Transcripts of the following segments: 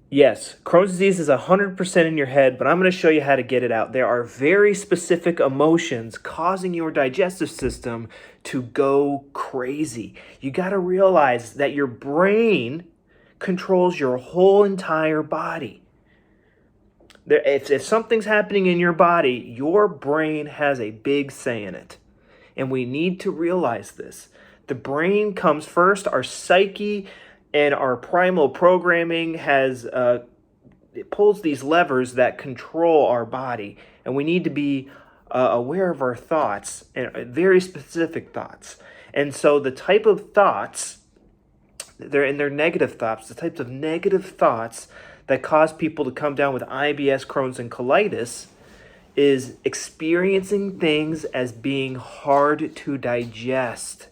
Yes, Crohn's disease is 100% in your head, but I'm going to show you how to get it out. There are very specific emotions causing your digestive system to go crazy. You got to realize that your brain controls your whole entire body. If something's happening in your body, your brain has a big say in it. And we need to realize this. The brain comes first. Our psyche and our primal programming it pulls these levers that control our body. And we need to be aware of our thoughts, and very specific thoughts. And so the type of thoughts, they're negative thoughts, the types of negative thoughts that cause people to come down with IBS, Crohn's, and colitis is experiencing things as being hard to digest.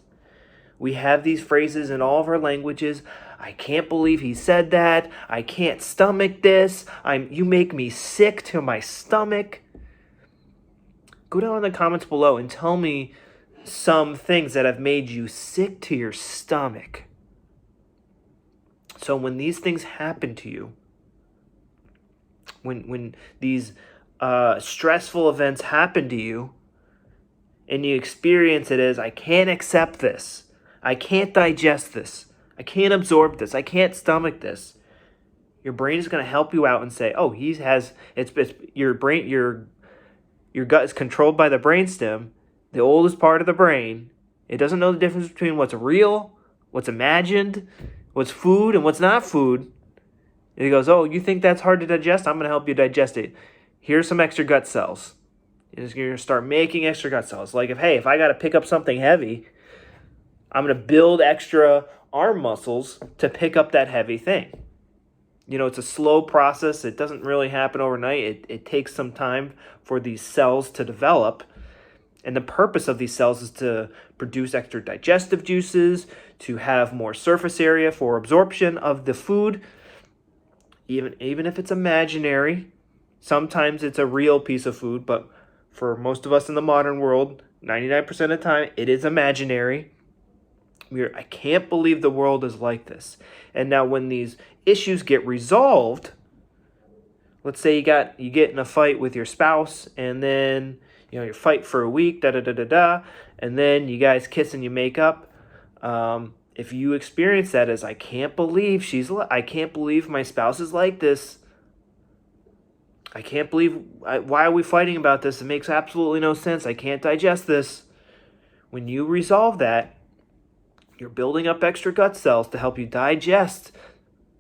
We have these phrases in all of our languages. I can't believe he said that. I can't stomach this. You make me sick to my stomach. Go down in the comments below and tell me some things that have made you sick to your stomach. So when these things happen to you, when these stressful events happen to you, and you experience it as, I can't accept this, I can't digest this, I can't absorb this, I can't stomach this, your brain is going to help you out and say, oh, it's your brain, your gut is controlled by the brainstem, the oldest part of the brain. It doesn't know the difference between what's real, what's imagined, what's food, and what's not food. And he goes, oh, you think that's hard to digest? I'm going to help you digest it. Here's some extra gut cells. You're going to start making extra gut cells. Like, if I got to pick up something heavy, I'm going to build extra arm muscles to pick up that heavy thing. It's a slow process. It doesn't really happen overnight. It takes some time for these cells to develop. And the purpose of these cells is to produce extra digestive juices, to have more surface area for absorption of the food. Even if it's imaginary, sometimes it's a real piece of food, but for most of us in the modern world, 99% of the time, it is imaginary. I can't believe the world is like this. And now when these issues get resolved, let's say you get in a fight with your spouse, and then you fight for a week, and then you guys kiss and you make up. If you experience that as, I can't believe my spouse is like this. I can't believe, why are we fighting about this? It makes absolutely no sense. I can't digest this. When you resolve that, you're building up extra gut cells to help you digest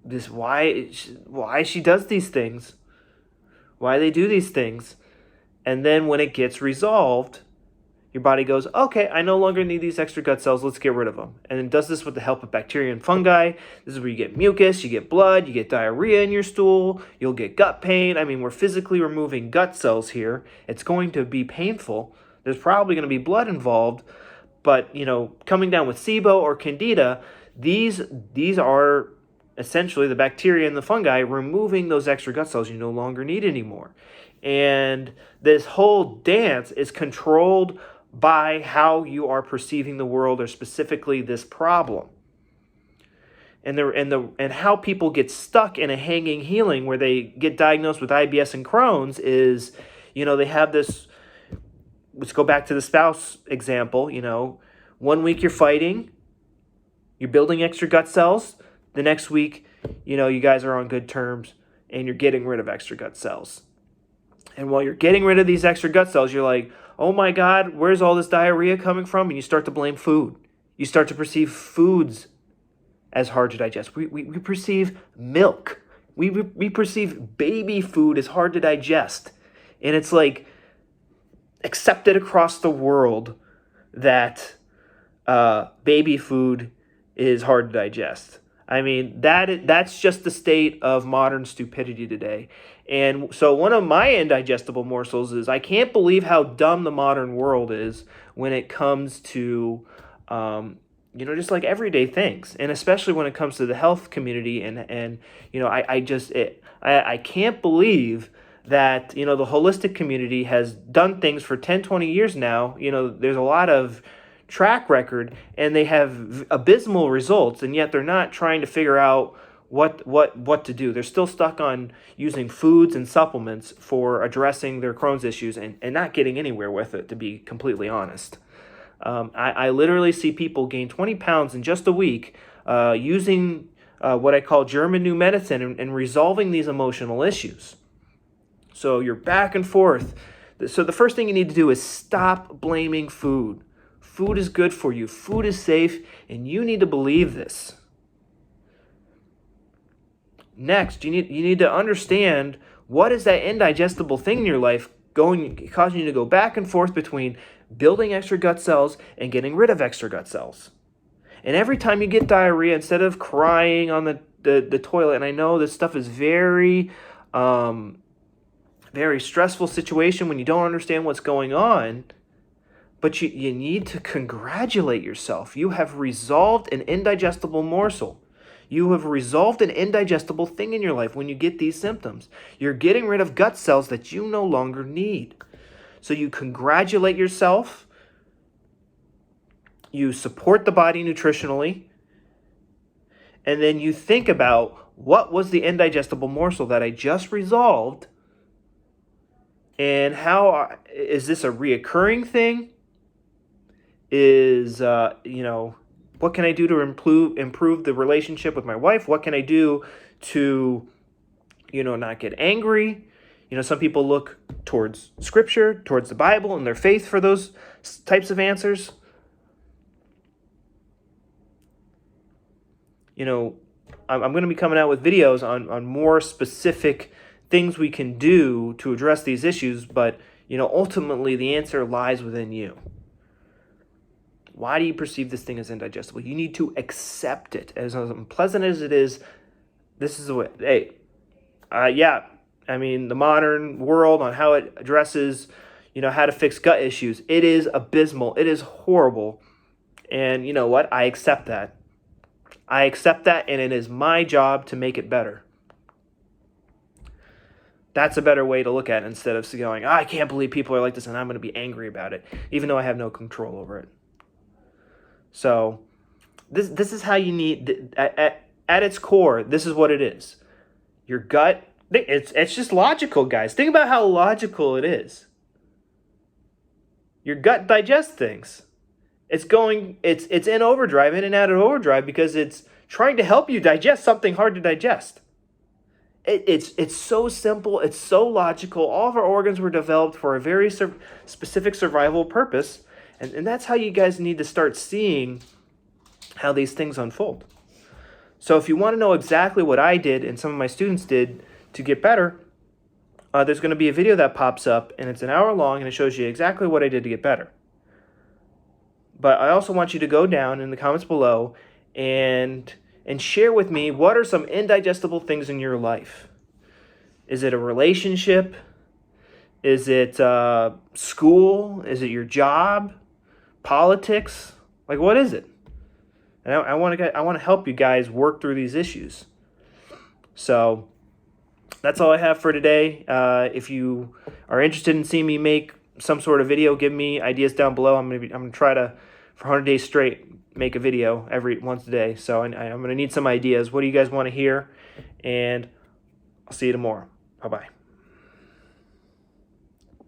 this, why she does these things, why they do these things. And then when it gets resolved, your body goes, okay, I no longer need these extra gut cells. Let's get rid of them. And it does this with the help of bacteria and fungi. This is where you get mucus, you get blood, you get diarrhea in your stool, you'll get gut pain. We're physically removing gut cells here. It's going to be painful. There's probably going to be blood involved. But, coming down with SIBO or Candida, these are essentially the bacteria and the fungi removing those extra gut cells you no longer need anymore. And this whole dance is controlled by how you are perceiving the world, or specifically this problem. And how people get stuck in a hanging healing where they get diagnosed with IBS and Crohn's is, they have this. Let's go back to the spouse example. 1 week you're fighting, you're building extra gut cells. The next week, you guys are on good terms and you're getting rid of extra gut cells. And while you're getting rid of these extra gut cells, you're like, oh my God, where's all this diarrhea coming from? And you start to blame food. You start to perceive foods as hard to digest. We perceive milk. We perceive baby food as hard to digest. And it's like accepted across the world that baby food is hard to digest. That's just the state of modern stupidity today. And so one of my indigestible morsels is, I can't believe how dumb the modern world is when it comes to, just like everyday things. And especially when it comes to the health community. I can't believe that, the holistic community has done things for 10, 20 years now. There's a lot of track record and they have abysmal results, and yet they're not trying to figure out what to do. They're still stuck on using foods and supplements for addressing their Crohn's issues and not getting anywhere with it, to be completely honest. I literally see people gain 20 pounds in just a week using what I call German New Medicine and resolving these emotional issues. So you're back and forth. So the first thing you need to do is stop blaming food. Food is good for you. Food is safe, and you need to believe this. Next, you need to understand, what is that indigestible thing in your life causing you to go back and forth between building extra gut cells and getting rid of extra gut cells. And every time you get diarrhea, instead of crying on the toilet, and I know this stuff is very stressful situation when you don't understand what's going on, but you need to congratulate yourself. You have resolved an indigestible morsel. You have resolved an indigestible thing in your life when you get these symptoms. You're getting rid of gut cells that you no longer need. So you congratulate yourself. You support the body nutritionally. And then you think about, what was the indigestible morsel that I just resolved? And how is this a reoccurring thing? What can I do to improve the relationship with my wife? What can I do to, not get angry? Some people look towards Scripture, towards the Bible and their faith for those types of answers. I'm going to be coming out with videos on more specific things we can do to address these issues, but, ultimately the answer lies within you. Why do you perceive this thing as indigestible? You need to accept it. As unpleasant as it is, this is the way. The modern world on how it addresses, how to fix gut issues, it is abysmal. It is horrible. And you know what? I accept that. And it is my job to make it better. That's a better way to look at it, instead of going, I can't believe people are like this and I'm going to be angry about it, even though I have no control over it. So this is how you need, at its core, this is what it is. Your gut, it's just logical, guys. Think about how logical it is. Your gut digests things. It's in overdrive, in and out of overdrive, because it's trying to help you digest something hard to digest. It's so simple. It's so logical. All of our organs were developed for a very specific survival purpose. And that's how you guys need to start seeing how these things unfold. So if you want to know exactly what I did and some of my students did to get better, there's going to be a video that pops up, and it's an hour long, and it shows you exactly what I did to get better. But I also want you to go down in the comments below and share with me, what are some indigestible things in your life? Is it a relationship? Is it school? Is it your job? Politics? Like, what is it? And I want to help you guys work through these issues. So that's all I have for today. If you are interested in seeing me make some sort of video, give me ideas down below. I'm gonna try to, for 100 days straight, make a video once a day. So I'm gonna need some ideas. What do you guys want to hear? And I'll see you tomorrow. Bye-bye.